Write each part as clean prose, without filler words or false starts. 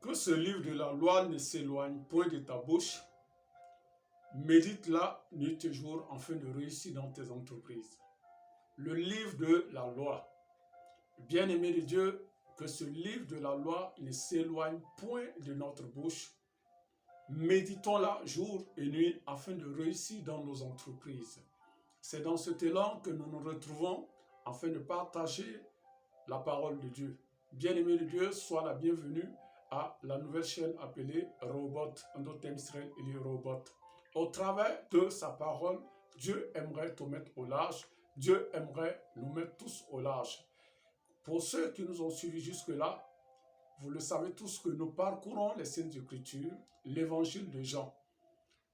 Que ce livre de la loi ne s'éloigne point de ta bouche. Médite-la nuit et jour afin de réussir dans tes entreprises. Le livre de la loi. Bien-aimé de Dieu, que ce livre de la loi ne s'éloigne point de notre bouche. Méditons-la jour et nuit afin de réussir dans nos entreprises. C'est dans cet élan que nous nous retrouvons afin de partager la parole de Dieu. Bien-aimé de Dieu, sois la bienvenue à la nouvelle chaîne appelée Robot, Israël et les robots. Au travers de sa parole, Dieu aimerait te mettre au large. Dieu aimerait nous mettre tous au large. Pour ceux qui nous ont suivis jusque-là, vous le savez tous que nous parcourons les Saintes Écritures, l'évangile de Jean.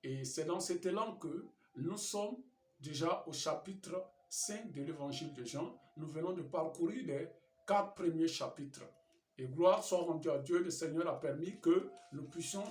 Et c'est dans cet élan que nous sommes déjà au chapitre 5 de l'évangile de Jean. Nous venons de parcourir les 4 premiers chapitres. Et gloire soit rendue à Dieu, le Seigneur a permis que nous puissions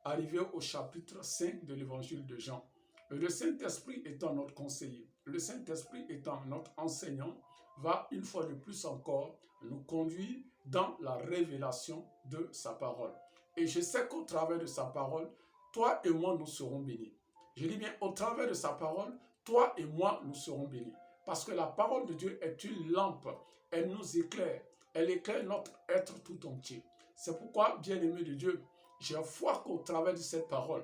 arriver au chapitre 5 de l'évangile de Jean. Et le Saint-Esprit étant notre conseiller, le Saint-Esprit étant notre enseignant, va une fois de plus encore nous conduire dans la révélation de sa parole. Et je sais qu'au travers de sa parole, toi et moi, nous serons bénis. Je dis bien, au travers de sa parole, toi et moi, nous serons bénis. Parce que la parole de Dieu est une lampe. Elle nous éclaire. Elle éclaire notre être tout entier. C'est pourquoi, bien-aimé de Dieu, j'ai foi qu'au travers de cette parole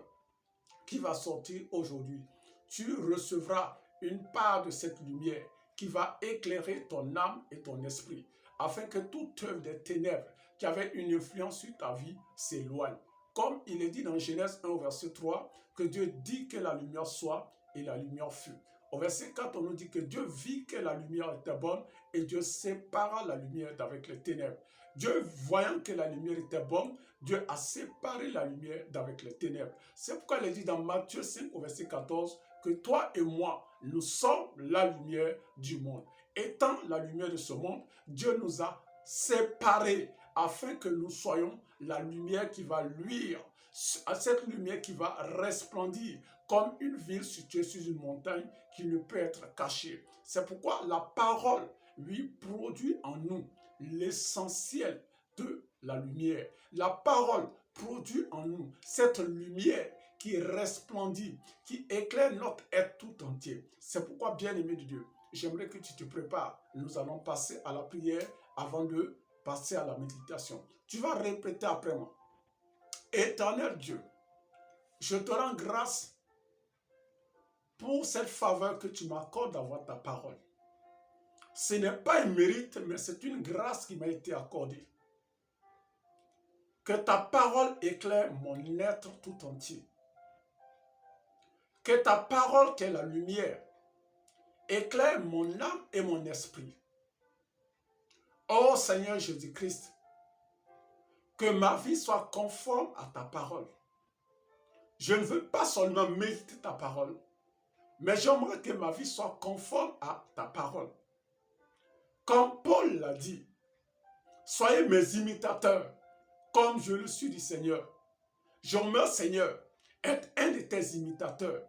qui va sortir aujourd'hui, tu recevras une part de cette lumière qui va éclairer ton âme et ton esprit, afin que toute œuvre des ténèbres qui avait une influence sur ta vie s'éloigne. Comme il est dit dans Genèse 1, verset 3, que Dieu dit que la lumière soit et la lumière fut. Au verset 4, on nous dit que Dieu vit que la lumière était bonne et Dieu sépara la lumière d'avec les ténèbres. Dieu, voyant que la lumière était bonne, Dieu a séparé la lumière d'avec les ténèbres. C'est pourquoi il est dit dans Matthieu 5, au verset 14, que toi et moi, nous sommes la lumière du monde. Étant la lumière de ce monde, Dieu nous a séparés afin que nous soyons la lumière qui va luire, cette lumière qui va resplendir comme une ville située sur une montagne qui ne peut être cachée. C'est pourquoi la parole, lui, produit en nous l'essentiel de la lumière. La parole produit en nous cette lumière qui resplendit, qui éclaire notre être tout entier. C'est pourquoi, bien-aimé de Dieu, j'aimerais que tu te prépares. Nous allons passer à la prière avant de passer à la méditation. Tu vas répéter après moi. Éternel Dieu, je te rends grâce pour cette faveur que tu m'accordes d'avoir ta parole. Ce n'est pas un mérite, mais c'est une grâce qui m'a été accordée. Que ta parole éclaire mon être tout entier. Que ta parole, qui est la lumière, éclaire mon âme et mon esprit. Ô Seigneur Jésus-Christ, que ma vie soit conforme à ta parole. Je ne veux pas seulement méditer ta parole, mais j'aimerais que ma vie soit conforme à ta parole. Comme Paul l'a dit, soyez mes imitateurs, comme je le suis du Seigneur. J'aimerais, Seigneur, être un de tes imitateurs.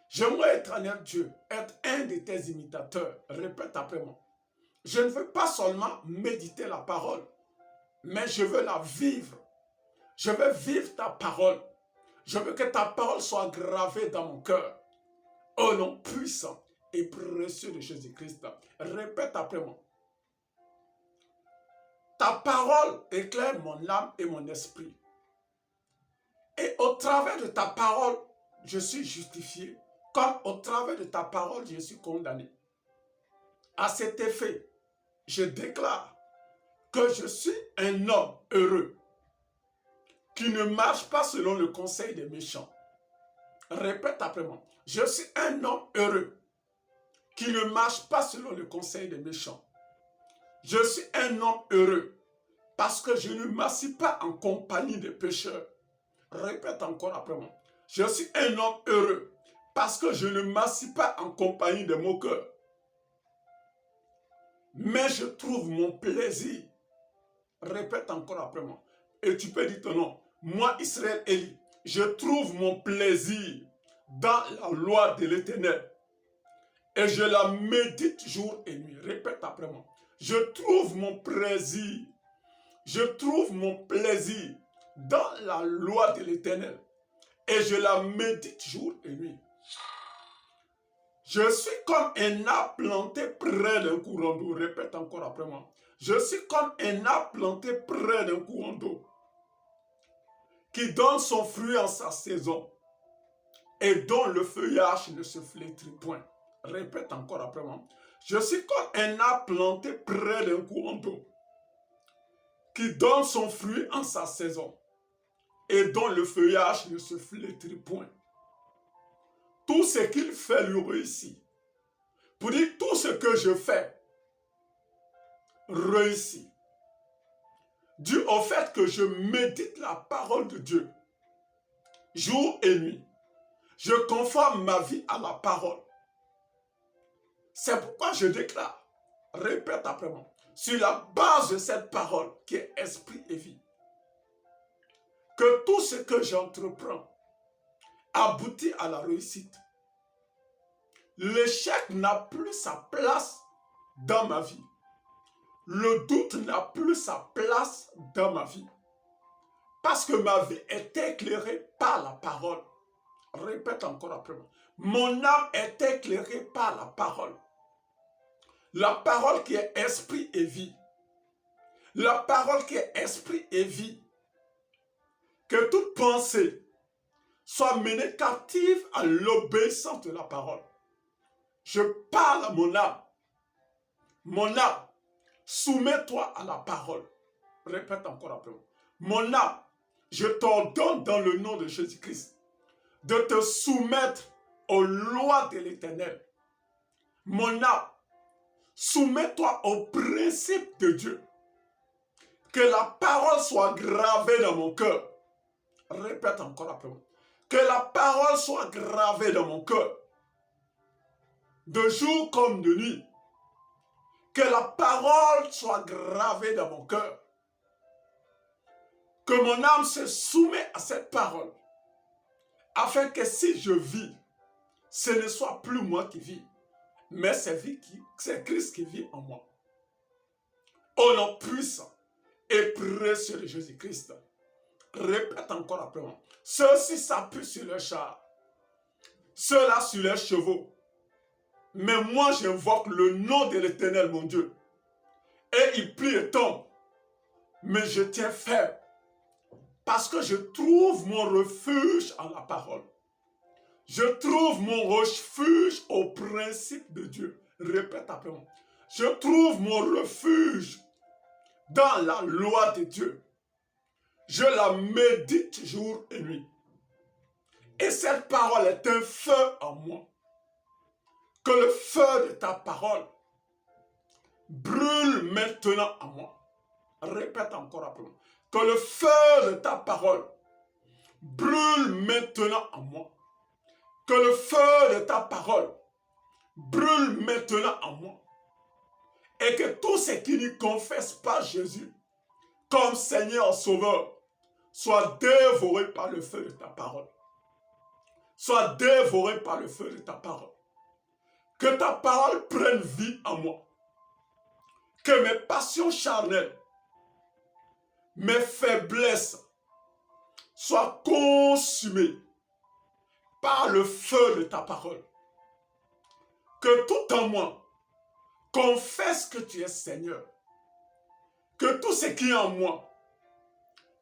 J'aimerais, éternel Dieu, être un de tes imitateurs. Répète après moi. Je ne veux pas seulement méditer la parole, mais je veux la vivre. Je veux vivre ta parole. Je veux que ta parole soit gravée dans mon cœur. Au nom puissant et précieux de Jésus-Christ. Répète après moi. Ta parole éclaire mon âme et mon esprit. Et au travers de ta parole, je suis justifié, comme au travers de ta parole, je suis condamné. À cet effet, je déclare que je suis un homme heureux, qui ne marche pas selon le conseil des méchants. Répète après moi. Je suis un homme heureux, qui ne marche pas selon le conseil des méchants. Je suis un homme heureux, parce que je ne m'assis pas en compagnie des pécheurs. Répète encore après moi. Je suis un homme heureux, parce que je ne m'assis pas en compagnie des moqueurs. Mais je trouve mon plaisir. Répète encore après moi. Et tu peux dire ton nom. Moi, Israël Élie, je trouve mon plaisir dans la loi de l'Éternel. Et je la médite jour et nuit. Répète après moi. Je trouve mon plaisir. Je trouve mon plaisir dans la loi de l'Éternel et je la médite jour et nuit. Je suis comme un arbre planté près d'un courant d'eau. Répète encore après moi. Je suis comme un arbre planté près d'un courant d'eau qui donne son fruit en sa saison et dont le feuillage ne se flétrit point. Répète encore après moi. Je suis comme un arbre planté près d'un courant d'eau qui donne son fruit en sa saison et dont le feuillage ne se flétrit point. Tout ce qu'il fait lui réussit. Pour dire tout ce que je fais réussit. Dû au fait que je médite la parole de Dieu jour et nuit. Je conforme ma vie à la parole. C'est pourquoi je déclare, répète après moi, sur la base de cette parole qui est esprit et vie, que tout ce que j'entreprends aboutit à la réussite. L'échec n'a plus sa place dans ma vie. Le doute n'a plus sa place dans ma vie. Parce que ma vie est éclairée par la parole. Répète encore après moi. Mon âme est éclairée par la parole. La parole qui est esprit et vie. La parole qui est esprit et vie. Que toute pensée soit menée captive à l'obéissance de la parole. Je parle à mon âme. Mon âme, soumets-toi à la parole. Répète encore après moi. Mon âme, je t'ordonne dans le nom de Jésus-Christ de te soumettre aux lois de l'Éternel. Mon âme, soumets-toi aux principes de Dieu. Que la parole soit gravée dans mon cœur. Répète encore après moi. Que la parole soit gravée dans mon cœur. De jour comme de nuit. Que la parole soit gravée dans mon cœur. Que mon âme se soumette à cette parole. Afin que si je vis, ce ne soit plus moi qui vis, mais c'est Christ qui vit en moi. Au nom puissant et précieux de Jésus-Christ. Répète encore après moi. Ceux-ci s'appuient sur le char, ceux-là sur les chevaux. Mais moi, j'invoque le nom de l'Éternel, mon Dieu. Et il plie et tombe. Mais je tiens ferme. Parce que je trouve mon refuge en la parole. Je trouve mon refuge au principe de Dieu. Répète après moi. Je trouve mon refuge dans la loi de Dieu. Je la médite jour et nuit. Et cette parole est un feu en moi. Que le feu de ta parole brûle maintenant en moi. Répète encore après moi. Que le feu de ta parole brûle maintenant en moi. Que le feu de ta parole brûle maintenant en moi. Et que tous ceux qui ne confessent pas Jésus comme Seigneur Sauveur soient dévorés par le feu de ta parole. Soient dévorés par le feu de ta parole. Que ta parole prenne vie en moi. Que mes passions charnelles, mes faiblesses soient consumées par le feu de ta parole. Que tout en moi confesse que tu es Seigneur. Que tout ce qui est en moi,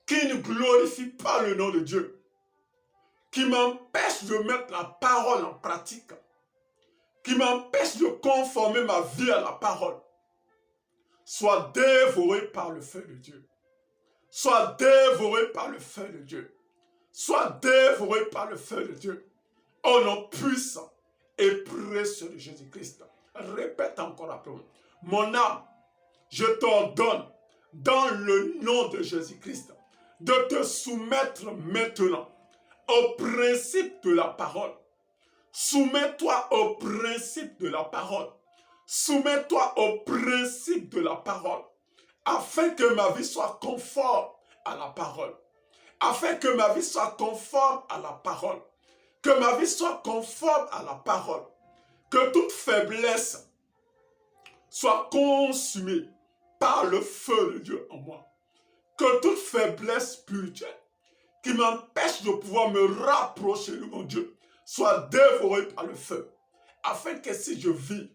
qui ne glorifie pas le nom de Dieu, qui m'empêche de mettre la parole en pratique, qui m'empêche de conformer ma vie à la parole, soit dévoré par le feu de Dieu. Soit dévoré par le feu de Dieu. Soit dévoré par le feu de Dieu. Au nom puissant et précieux de Jésus-Christ. Répète encore après moi. Mon âme, je t'ordonne, dans le nom de Jésus-Christ, de te soumettre maintenant au principe de la parole. Soumets-toi au principe de la parole. Soumets-toi au principe de la parole. Afin que ma vie soit conforme à la parole. Afin que ma vie soit conforme à la parole. Que ma vie soit conforme à la parole. Que toute faiblesse soit consumée par le feu de Dieu en moi. que toute faiblesse spirituelle qui m'empêche de pouvoir me rapprocher de mon Dieu soit dévorée par le feu, afin que si je vis,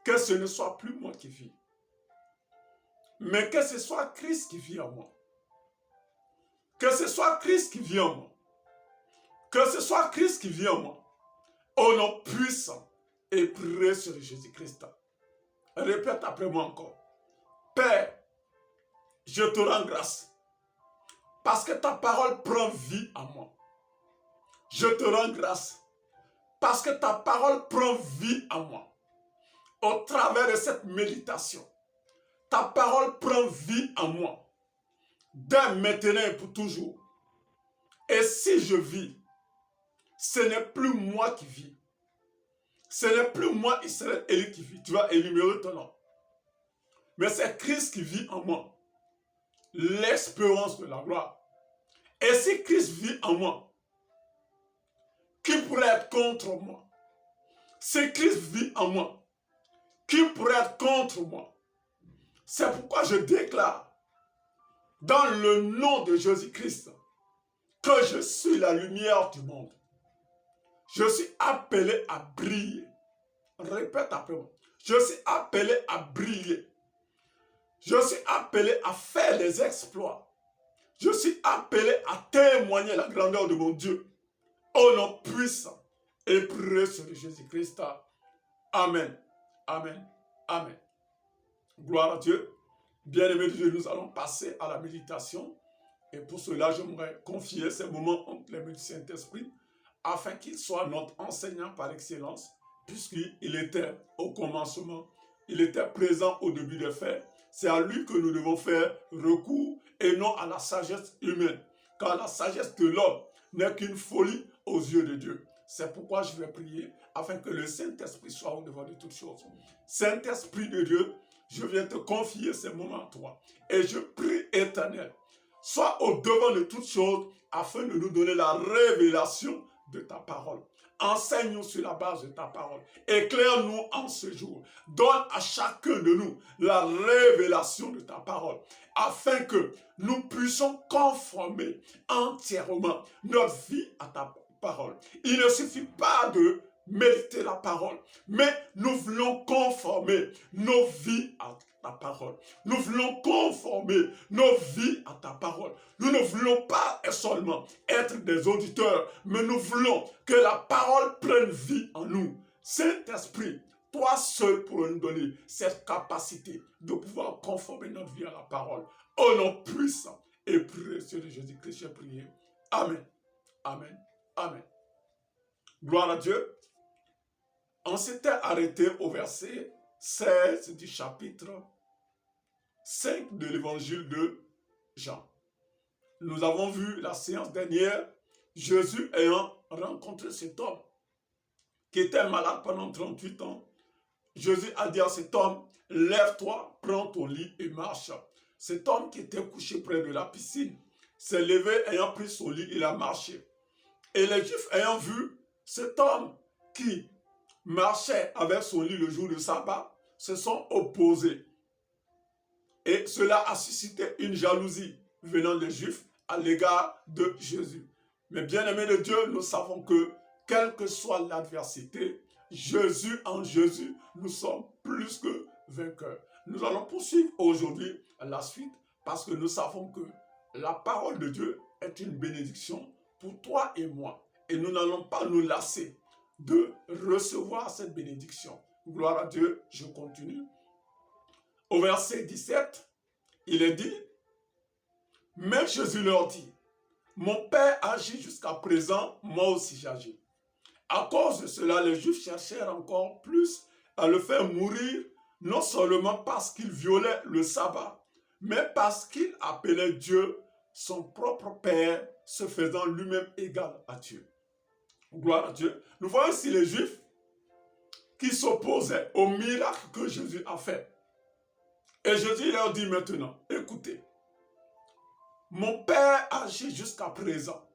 que ce ne soit plus moi qui vis, mais que ce soit Christ qui vit en moi. Que ce soit Christ qui vit en moi. Que ce soit Christ qui vit en moi. Au nom puissant et précieux de Jésus-Christ. Répète après moi encore. Père, je te rends grâce parce que ta parole prend vie en moi. Je te rends grâce parce que ta parole prend vie en moi. Au travers de cette méditation, ta parole prend vie en moi. Dès maintenant et pour toujours. Et si je vis, ce n'est plus moi qui vis. Ce n'est plus moi, Israël, Élie, qui vit. Tu vas énumérer ton nom. Mais c'est Christ qui vit en moi. L'espérance de la gloire. Et si Christ vit en moi, qui pourrait être contre moi? Si Christ vit en moi, qui pourrait être contre moi? C'est pourquoi je déclare, dans le nom de Jésus-Christ, que je suis la lumière du monde. Je suis appelé à briller. Répète après moi. Je suis appelé à briller. Je suis appelé à faire des exploits. Je suis appelé à témoigner la grandeur de mon Dieu. Au nom puissant et précieux de Jésus-Christ. Amen. Amen. Amen. Gloire à Dieu. Bien-aimés de Dieu, nous allons passer à la méditation. Et pour cela, j'aimerais confier ces moments entre les mains du Saint-Esprit afin qu'il soit notre enseignant par excellence, puisqu'il était au commencement, il était présent au début des faits. C'est à lui que nous devons faire recours et non à la sagesse humaine, car la sagesse de l'homme n'est qu'une folie aux yeux de Dieu. C'est pourquoi je vais prier afin que le Saint-Esprit soit au devant de toutes choses. Saint-Esprit de Dieu, je viens te confier ces moments à toi et je prie, Éternel, sois au devant de toutes choses afin de nous donner la révélation de ta parole. Enseigne-nous sur la base de ta parole. Éclaire-nous en ce jour. Donne à chacun de nous la révélation de ta parole, afin que nous puissions conformer entièrement notre vie à ta parole. Il ne suffit pas de méditer la parole, mais nous voulons conformer nos vies à ta parole. Nous voulons conformer nos vies à ta parole. Nous ne voulons pas seulement être des auditeurs, mais nous voulons que la parole prenne vie en nous. Saint-Esprit, toi seul pourrais nous donner cette capacité de pouvoir conformer notre vie à la parole. Au nom puissant et précieux de Jésus-Christ, j'ai prié. Amen. Amen. Amen. Gloire à Dieu. On s'était arrêté au verset 16 du chapitre 5 de l'évangile de Jean. Nous avons vu la séance dernière, Jésus ayant rencontré cet homme qui était malade pendant 38 ans. Jésus a dit à cet homme, lève-toi, prends ton lit et marche. Cet homme qui était couché près de la piscine s'est levé, ayant pris son lit, il a marché. Et les Juifs ayant vu cet homme qui marchait avec son lit le jour de sabbat, se sont opposés. Et cela a suscité une jalousie venant des Juifs à l'égard de Jésus. Mais bien-aimés de Dieu, nous savons que, quelle que soit l'adversité, en Jésus, nous sommes plus que vainqueurs. Nous allons poursuivre aujourd'hui la suite parce que nous savons que la parole de Dieu est une bénédiction pour toi et moi. Et nous n'allons pas nous lasser de recevoir cette bénédiction. Gloire à Dieu, je continue. Au verset 17, il est dit, mais Jésus leur dit, mon Père agit jusqu'à présent, moi aussi j'agis. À cause de cela, les Juifs cherchèrent encore plus à le faire mourir, non seulement parce qu'il violait le sabbat, mais parce qu'il appelait Dieu son propre Père, se faisant lui-même égal à Dieu. Gloire à Dieu. Nous voyons ici les Juifs qui s'opposaient au miracle que Jésus a fait. Et Jésus leur dit maintenant, écoutez, mon Père agit jusqu'à présent,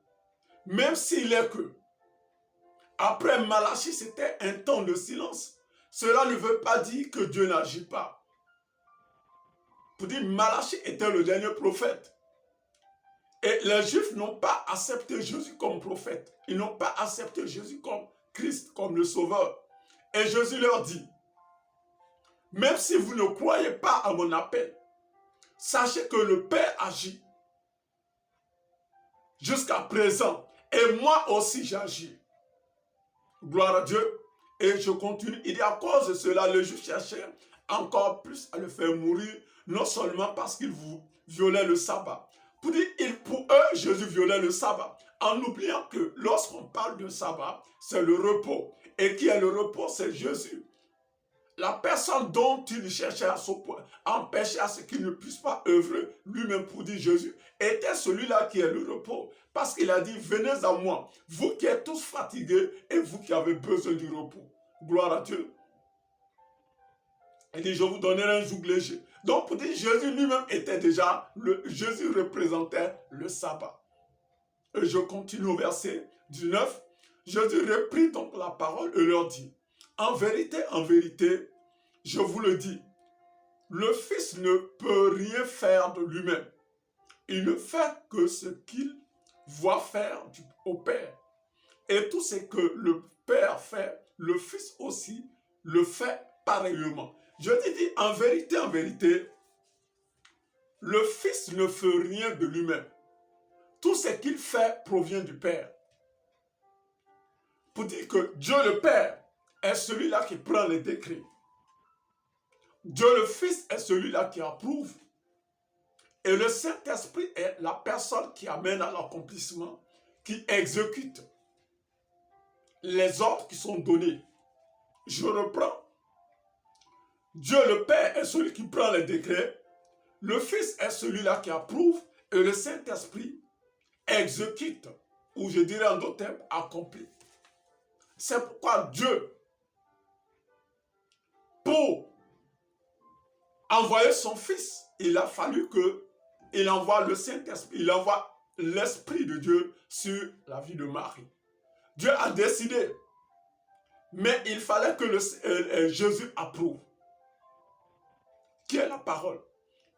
même s'il est que, après Malachie, c'était un temps de silence. Cela ne veut pas dire que Dieu n'agit pas. Pour dire, Malachie était le dernier prophète. Et les Juifs n'ont pas accepté Jésus comme prophète. Ils n'ont pas accepté Jésus comme Christ, comme le Sauveur. Et Jésus leur dit, même si vous ne croyez pas à mon appel, sachez que le Père agit jusqu'à présent. Et moi aussi j'agis. Gloire à Dieu. Et je continue. Il dit à cause de cela, les Juifs cherchaient encore plus à le faire mourir, non seulement parce qu'il violait le sabbat. Pour dire, pour eux, Jésus violait le sabbat. En oubliant que lorsqu'on parle de sabbat, c'est le repos. Et qui est le repos? C'est Jésus. La personne dont il cherchait à empêcher à ce qu'il ne puisse pas œuvrer lui-même pour dire Jésus, était celui-là qui est le repos. Parce qu'il a dit, venez à moi, vous qui êtes tous fatigués et vous qui avez besoin du repos. Gloire à Dieu. Il dit, je vous donnerai un joug léger. Donc pour dire, Jésus lui-même était déjà, Jésus représentait le sabbat. Et je continue au verset 19. Jésus reprit donc la parole et leur dit, en vérité, je vous le dis, le Fils ne peut rien faire de lui-même. Il ne fait que ce qu'il voit faire au Père. Et tout ce que le Père fait, le Fils aussi le fait pareillement. Je te dis, en vérité, le Fils ne fait rien de lui-même. Tout ce qu'il fait provient du Père. Pour dire que Dieu le Père est celui-là qui prend les décrets. Dieu le Fils est celui-là qui approuve. Et le Saint-Esprit est la personne qui amène à l'accomplissement, qui exécute les ordres qui sont donnés. Je reprends. Dieu le Père est celui qui prend les décrets. Le Fils est celui-là qui approuve. Et le Saint-Esprit exécute, ou je dirais en d'autres termes, accomplit. C'est pourquoi Dieu, pour envoyer son Fils, il a fallu qu'il envoie le Saint-Esprit, il envoie l'Esprit de Dieu sur la vie de Marie. Dieu a décidé, mais il fallait que Jésus approuve, qui est la parole.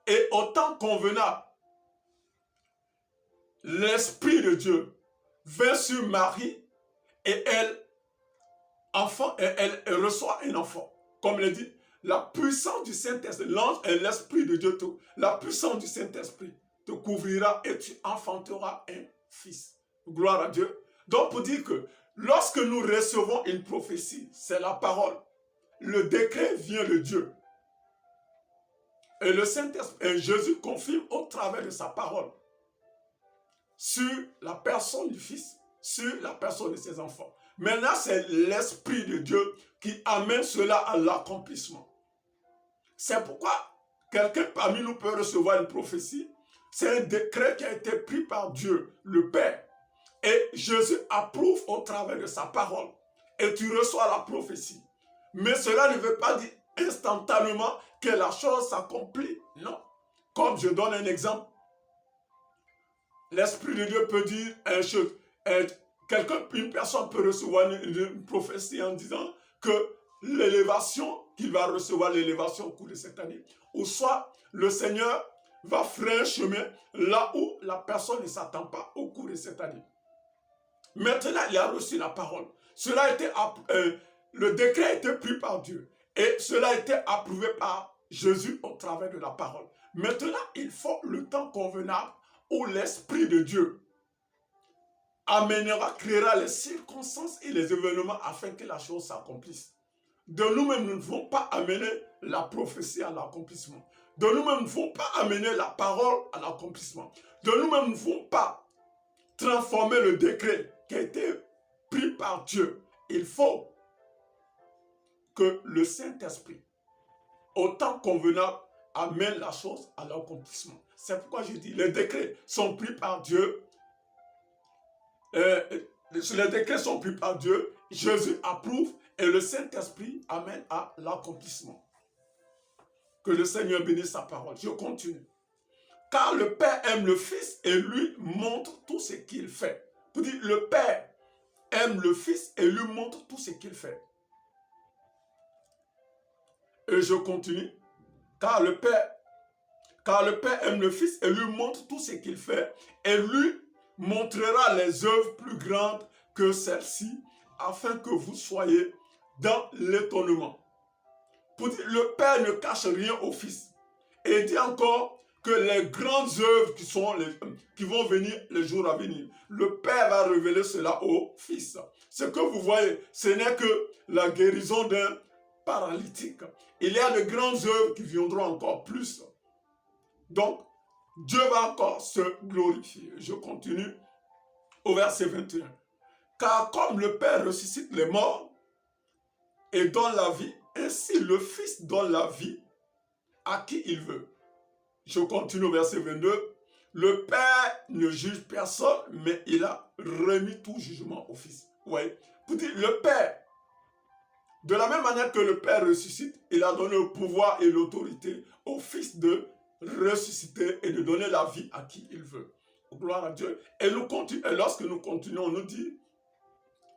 Et au temps convenable, l'Esprit de Dieu vint sur Marie et elle reçoit un enfant. Comme il dit, la puissance du Saint-Esprit, l'ange et l'Esprit de Dieu, la puissance du Saint-Esprit te couvrira et tu enfanteras un fils. Gloire à Dieu. Donc pour dire que lorsque nous recevons une prophétie, c'est la parole. Le décret vient de Dieu. Et le Saint-Esprit, et Jésus confirme au travers de sa parole sur la personne du Fils, sur la personne de ses enfants. Maintenant, c'est l'Esprit de Dieu qui amène cela à l'accomplissement. C'est pourquoi quelqu'un parmi nous peut recevoir une prophétie. C'est un décret qui a été pris par Dieu, le Père. Et Jésus approuve au travers de sa parole. Et tu reçois la prophétie. Mais cela ne veut pas dire instantanément que la chose s'accomplit. Non. Comme je donne un exemple. L'Esprit de Dieu peut dire une personne peut recevoir une prophétie en disant que l'élévation, qu'il va recevoir l'élévation au cours de cette année, ou soit le Seigneur va frayer un chemin là où la personne ne s'attend pas au cours de cette année. Maintenant, il a reçu la parole. Le décret a été pris par Dieu et cela a été approuvé par Jésus au travers de la parole. Maintenant, il faut le temps convenable où l'Esprit de Dieu créera les circonstances et les événements afin que la chose s'accomplisse. De nous-mêmes, nous ne pouvons pas amener la prophétie à l'accomplissement. De nous-mêmes, nous ne pouvons pas amener la parole à l'accomplissement. De nous-mêmes, nous ne pouvons pas transformer le décret qui a été pris par Dieu. Il faut que le Saint-Esprit, au temps convenable, amène la chose à l'accomplissement. C'est pourquoi je dis, les décrets sont pris par Dieu. Les décrets sont pris par Dieu. Jésus approuve et le Saint-Esprit amène à l'accomplissement. Que le Seigneur bénisse sa parole. Je continue. Car le Père aime le Fils et lui montre tout ce qu'il fait. Pour dire, le Père aime le Fils et lui montre tout ce qu'il fait. Et je continue. Car le Père car le Père aime le Fils et lui montre tout ce qu'il fait et lui montrera les œuvres plus grandes que celles-ci, afin que vous soyez dans l'étonnement. Pour dire, le Père ne cache rien au Fils. Et il dit encore que les grandes œuvres qui vont venir les jours à venir, le Père va révéler cela au Fils. Ce que vous voyez, ce n'est que la guérison d'un paralytique. Il y a de grandes œuvres qui viendront encore plus. Donc, Dieu va encore se glorifier. Je continue au verset 21. Car comme le Père ressuscite les morts et donne la vie, ainsi le Fils donne la vie à qui il veut. Je continue au verset 22. Le Père ne juge personne, mais il a remis tout jugement au Fils. Oui. Pour dire, le Père, de la même manière que le Père ressuscite, il a donné le pouvoir et l'autorité au Fils de ressusciter et de donner la vie à qui il veut. Gloire à Dieu. Et lorsque nous continuons, on nous dit,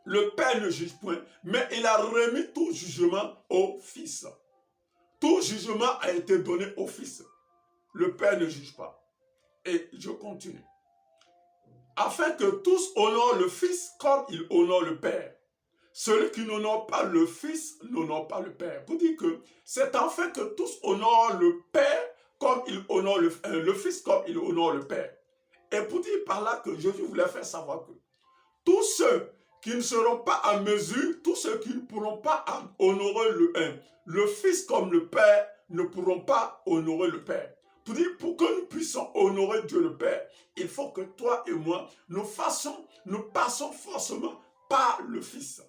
le Père ne juge point, mais il a remis tout jugement au Fils. Tout jugement a été donné au Fils. Le Père ne juge pas. Et je continue. Afin que tous honorent le Fils comme il honore le Père. Celui qui n'honore pas le Fils n'honore pas le Père. Pour dire que c'est afin que tous honorent le Père comme il honore le Fils comme il honore le Père. Et pour dire par là que Jésus voulait faire savoir que tous ceux qui ne seront pas à mesure, tous ceux qui ne pourront pas honorer le Fils comme le Père ne pourront pas honorer le Père. Pour dire, pour que nous puissions honorer Dieu le Père, il faut que toi et moi, nous passons forcément par le Fils.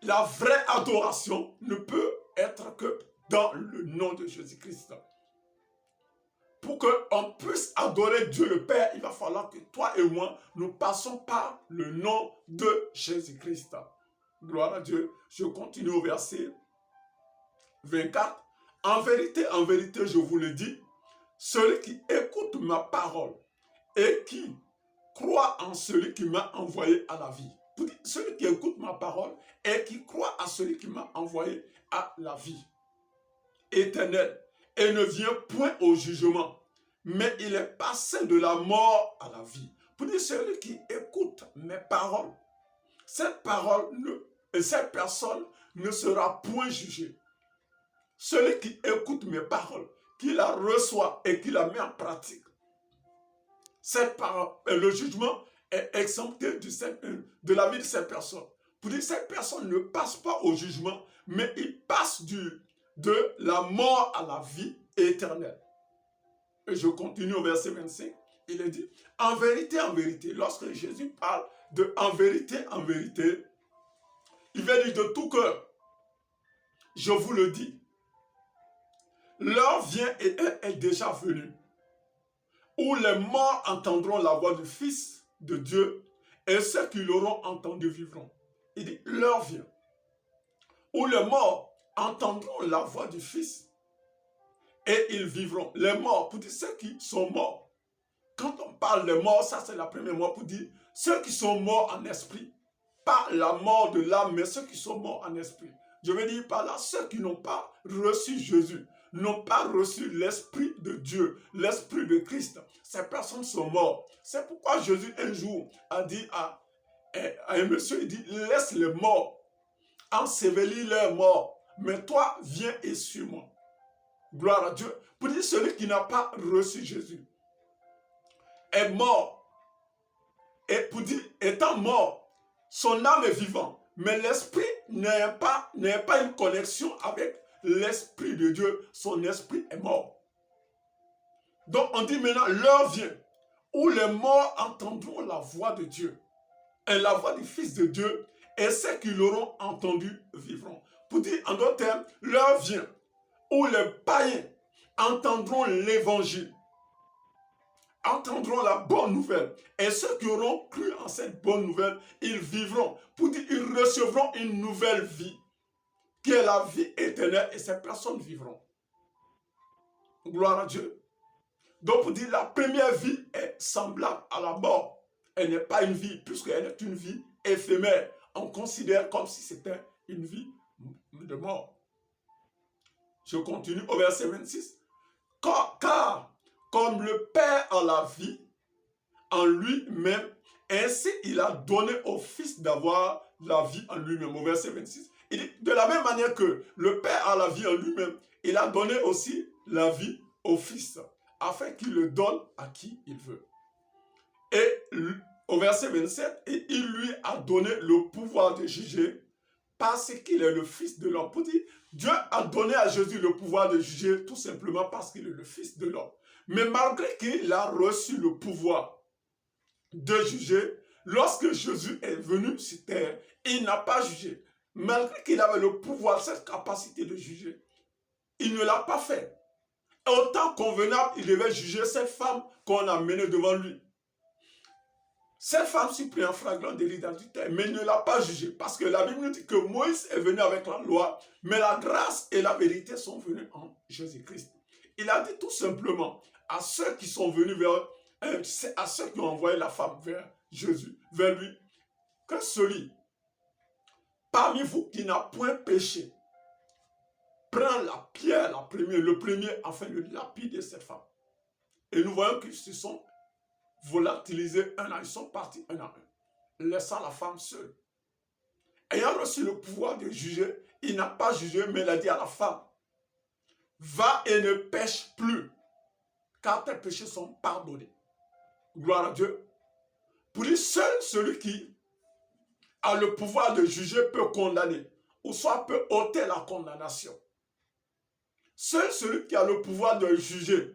La vraie adoration ne peut être que dans le nom de Jésus-Christ. Pour qu'on puisse adorer Dieu le Père, il va falloir que toi et moi, nous passons par le nom de Jésus-Christ. Gloire à Dieu. Je continue au verset 24. En vérité, je vous le dis, celui qui écoute ma parole et qui croit en celui qui m'a envoyé à la vie. Celui qui écoute ma parole et qui croit à celui qui m'a envoyé à la vie éternelle et ne vient point au jugement, mais il est passé de la mort à la vie. Pour dire, celui qui écoute mes paroles, cette personne ne sera point jugée. Celui qui écoute mes paroles, qui la reçoit et qui la met en pratique, cette parole, le jugement est exempté de la vie de cette personne. Pour dire, cette personne ne passe pas au jugement, mais il passe de la mort à la vie éternelle. Et je continue au verset 25. Il est dit, en vérité, lorsque Jésus parle de en vérité, il va dire de tout cœur, je vous le dis, l'heure vient et est déjà venue, où les morts entendront la voix du Fils de Dieu, et ceux qui l'auront entendu vivront. Il dit, l'heure vient, où les morts entendront la voix du Fils, et ils vivront. Les morts, pour dire ceux qui sont morts. Quand on parle de mort, ça c'est la première mort, pour dire ceux qui sont morts en esprit. Pas la mort de l'âme, mais ceux qui sont morts en esprit. Je veux dire par là, ceux qui n'ont pas reçu Jésus, n'ont pas reçu l'Esprit de Dieu, l'Esprit de Christ. Ces personnes sont mortes. C'est pourquoi Jésus un jour a dit à un monsieur, il dit, laisse les morts, ensevelis leurs morts, mais toi viens et suis-moi. Gloire à Dieu. Pour dire celui qui n'a pas reçu Jésus est mort. Et pour dire, étant mort, son âme est vivante. Mais l'esprit n'a pas une connexion avec l'esprit de Dieu. Son esprit est mort. Donc on dit maintenant, l'heure vient où les morts entendront la voix de Dieu. Et la voix du Fils de Dieu. Et ceux qui l'auront entendu vivront. Pour dire en d'autres termes, l'heure vient où les païens entendront l'évangile, entendront la bonne nouvelle. Et ceux qui auront cru en cette bonne nouvelle, ils vivront. Pour dire, ils recevront une nouvelle vie, qui est la vie éternelle, et ces personnes vivront. Gloire à Dieu. Donc, pour dire, la première vie est semblable à la mort. Elle n'est pas une vie, puisqu'elle est une vie éphémère. On considère comme si c'était une vie de mort. Je continue au verset 26. car comme le Père a la vie en lui-même, ainsi il a donné au Fils d'avoir la vie en lui-même. Au verset 26, il dit, de la même manière que le Père a la vie en lui-même, il a donné aussi la vie au Fils, afin qu'il le donne à qui il veut. Et au verset 27, et il lui a donné le pouvoir de juger parce qu'il est le Fils de l'homme. Pour dire, Dieu a donné à Jésus le pouvoir de juger tout simplement parce qu'il est le Fils de l'homme. Mais malgré qu'il a reçu le pouvoir de juger, lorsque Jésus est venu sur terre, il n'a pas jugé. Malgré qu'il avait le pouvoir, cette capacité de juger, il ne l'a pas fait. Au temps convenable, il devait juger cette femme qu'on a menée devant lui. Cette femme s'y prit en flagrant délit d'adultère, mais il ne l'a pas jugée, parce que la Bible nous dit que Moïse est venu avec la loi, mais la grâce et la vérité sont venues en Jésus-Christ. Il a dit tout simplement à ceux qui sont venus à ceux qui ont envoyé la femme vers Jésus, vers lui, que celui parmi vous qui n'a point péché prend la pierre, le premier, afin de lapider cette femme. Et nous voyons qu'ils se sont volatilisés un à un, ils sont partis un à un, laissant la femme seule. Ayant reçu le pouvoir de juger, il n'a pas jugé, mais il a dit à la femme, va et ne pêche plus, car tes péchés sont pardonnés. Gloire à Dieu. Pour dire, seul celui qui a le pouvoir de juger peut condamner, ou soit peut ôter la condamnation. Seul celui qui a le pouvoir de juger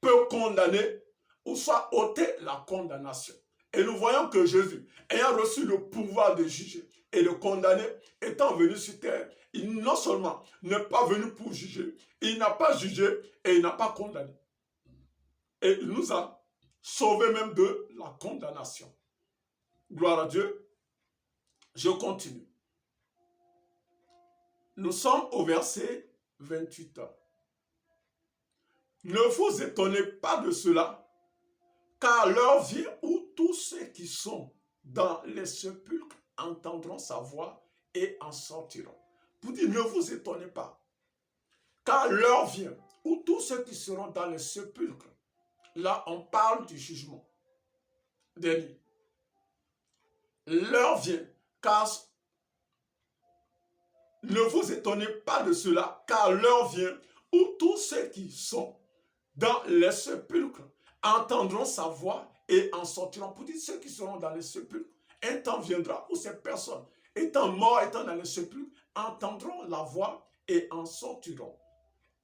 peut condamner, ou soit ôter la condamnation. Et nous voyons que Jésus, ayant reçu le pouvoir de juger et de condamner, étant venu sur terre, il non seulement n'est pas venu pour juger, il n'a pas jugé et il n'a pas condamné. Et il nous a sauvés même de la condamnation. Gloire à Dieu. Je continue. Nous sommes au verset 28. Ne vous étonnez pas de cela, car l'heure vient où tous ceux qui sont dans les sépulcres entendront sa voix et en sortiront. Pour dire, ne vous étonnez pas, car l'heure vient où tous ceux qui seront dans les sépulcres, là on parle du jugement dernier. L'heure vient, car ne vous étonnez pas de cela, car l'heure vient où tous ceux qui sont dans les sépulcres entendront sa voix et en sortiront. Pour dire ceux qui seront dans les sépulcres, un temps viendra où ces personnes, étant morts, étant dans les sépulcres, entendront la voix et en sortiront.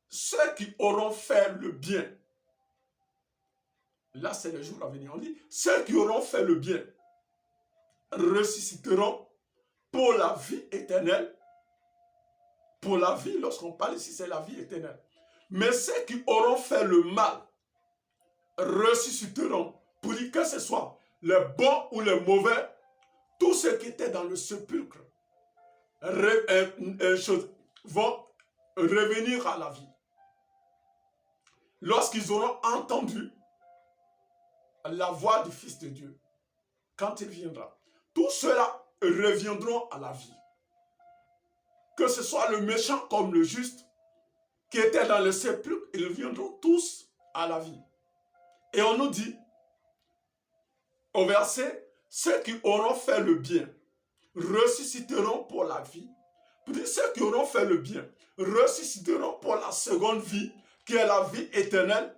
Ceux qui auront fait le bien, là c'est le jour à venir, on dit, ceux qui auront fait le bien ressusciteront pour la vie éternelle. Pour la vie, lorsqu'on parle ici, c'est la vie éternelle. Mais ceux qui auront fait le mal ressusciteront, pour dire que ce soit les bons ou les mauvais, tous ceux qui étaient dans le sépulcre vont revenir à la vie. Lorsqu'ils auront entendu la voix du Fils de Dieu, quand il viendra, tous ceux-là reviendront à la vie. Que ce soit le méchant comme le juste, qui étaient dans le sépulcre, ils viendront tous à la vie. Et on nous dit, au verset, ceux qui auront fait le bien ressusciteront pour la vie. Puis ceux qui auront fait le bien ressusciteront pour la seconde vie, qui est la vie éternelle.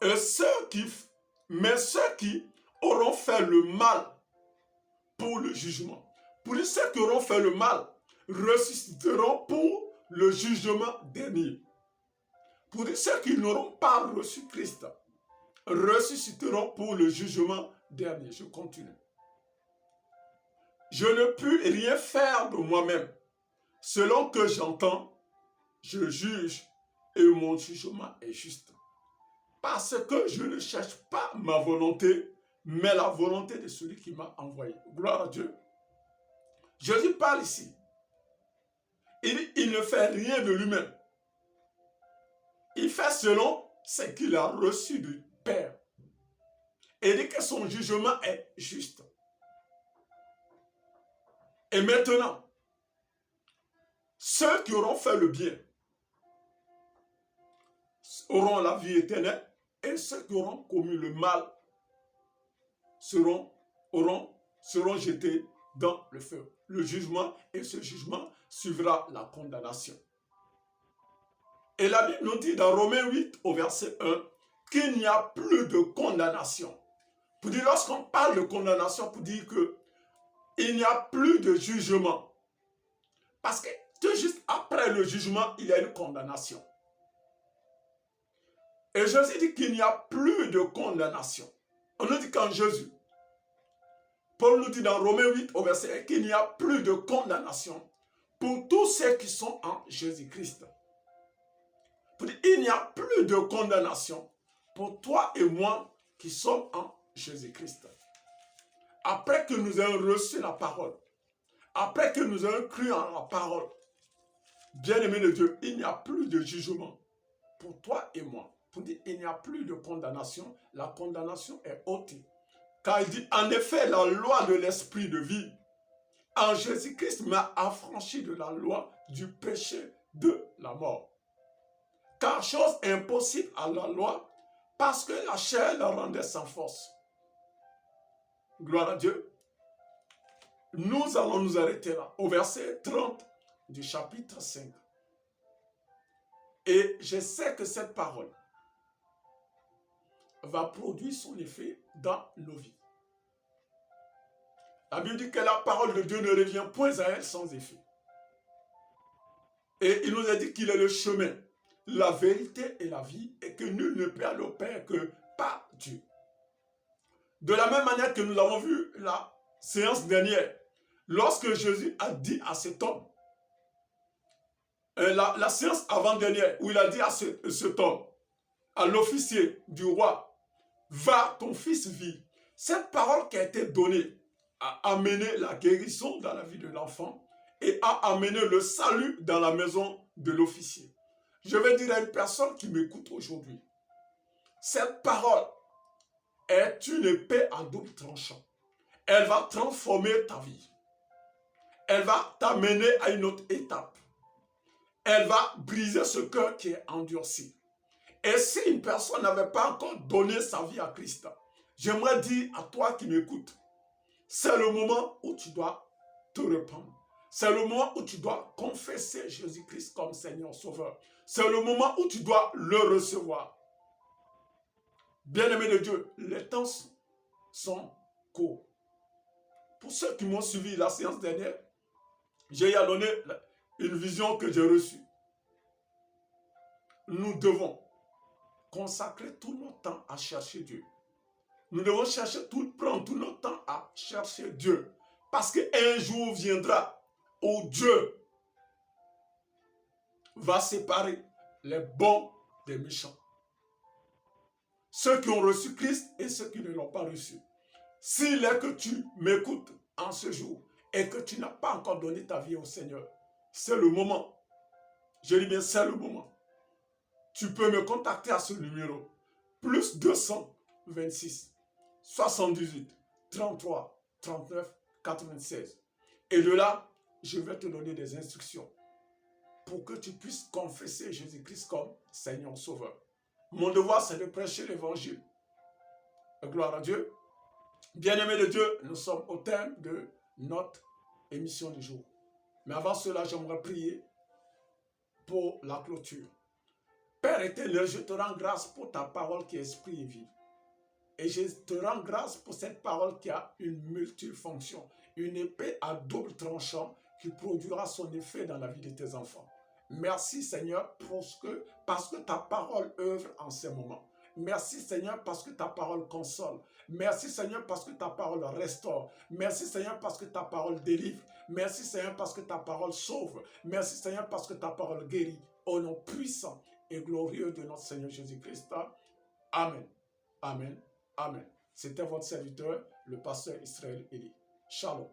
Et ceux qui auront fait le mal pour le jugement. Pour ceux qui auront fait le mal ressusciteront pour le jugement dernier. Pour ceux qui n'auront pas reçu Christ ressusciteront pour le jugement dernier. Je continue. Je ne puis rien faire de moi-même. Selon que j'entends, je juge et mon jugement est juste. Parce que je ne cherche pas ma volonté, mais la volonté de celui qui m'a envoyé. Gloire à Dieu. Jésus parle ici. Il ne fait rien de lui-même. Il fait selon ce qu'il a reçu du Père. Et il dit que son jugement est juste. Et maintenant, ceux qui auront fait le bien auront la vie éternelle et ceux qui auront commis le mal seront jetés dans le feu. Le jugement, et ce jugement suivra la condamnation. Et la Bible nous dit dans Romains 8 au verset 1 qu'il n'y a plus de condamnation. Pour dire, lorsqu'on parle de condamnation, pour dire que il n'y a plus de jugement. Parce que tout juste après le jugement, il y a une condamnation. Et Jésus dit qu'il n'y a plus de condamnation. On nous dit qu'en Jésus, Paul nous dit dans Romains 8 au verset 1 qu'il n'y a plus de condamnation pour tous ceux qui sont en Jésus-Christ. Il n'y a plus de condamnation pour toi et moi qui sommes en Jésus-Christ. Après que nous ayons reçu la parole, après que nous ayons cru en la parole, bien-aimé de Dieu, il n'y a plus de jugement pour toi et moi. Pour dire il n'y a plus de condamnation, la condamnation est ôtée. Car il dit, en effet, la loi de l'esprit de vie en Jésus-Christ m'a affranchi de la loi du péché de la mort. Car chose impossible à la loi, parce que la chair la rendait sans force. Gloire à Dieu. Nous allons nous arrêter là, au verset 30 du chapitre 5. Et je sais que cette parole va produire son effet dans nos vies. La Bible dit que la parole de Dieu ne revient point à elle sans effet. Et il nous a dit qu'il est le chemin, la vérité et la vie, et que nul ne peut aller au Père que par Dieu. De la même manière que nous l'avons vu la séance dernière, lorsque Jésus a dit à cet homme, la séance avant-dernière, où il a dit à cet homme, à l'officier du roi, va, ton fils vit. Cette parole qui a été donnée a amené la guérison dans la vie de l'enfant et a amené le salut dans la maison de l'officier. Je vais dire à une personne qui m'écoute aujourd'hui, cette parole est une épée à double tranchant. Elle va transformer ta vie. Elle va t'amener à une autre étape. Elle va briser ce cœur qui est endurci. Et si une personne n'avait pas encore donné sa vie à Christ, j'aimerais dire à toi qui m'écoutes, c'est le moment où tu dois te répandre. C'est le moment où tu dois confesser Jésus-Christ comme Seigneur Sauveur. C'est le moment où tu dois le recevoir. Bien-aimés de Dieu, les temps sont courts. Pour ceux qui m'ont suivi la séance dernière, j'ai donné une vision que j'ai reçue. Nous devons consacrer tout notre temps à chercher Dieu. Nous devons prendre tout notre temps à chercher Dieu. Parce qu'un jour viendra où Dieu va séparer les bons des méchants. Ceux qui ont reçu Christ et ceux qui ne l'ont pas reçu. S'il est que tu m'écoutes en ce jour et que tu n'as pas encore donné ta vie au Seigneur, c'est le moment. Je dis bien, c'est le moment. Tu peux me contacter à ce numéro. Plus 226 78 33 39 96. Et de là, je vais te donner des instructions pour que tu puisses confesser Jésus-Christ comme Seigneur Sauveur. Mon devoir, c'est de prêcher l'évangile. Gloire à Dieu. Bien-aimés de Dieu, nous sommes au terme de notre émission du jour. Mais avant cela, j'aimerais prier pour la clôture. Père éternel, je te rends grâce pour ta parole qui est esprit et vie. Et je te rends grâce pour cette parole qui a une multifonction, une épée à double tranchant qui produira son effet dans la vie de tes enfants. Merci Seigneur parce que ta parole œuvre en ces moments. Merci Seigneur parce que ta parole console. Merci Seigneur parce que ta parole restaure. Merci Seigneur parce que ta parole délivre. Merci Seigneur parce que ta parole sauve. Merci Seigneur parce que ta parole guérit. Au nom puissant et glorieux de notre Seigneur Jésus-Christ. Amen. Amen. Amen. C'était votre serviteur, le pasteur Israël Eli. Shalom.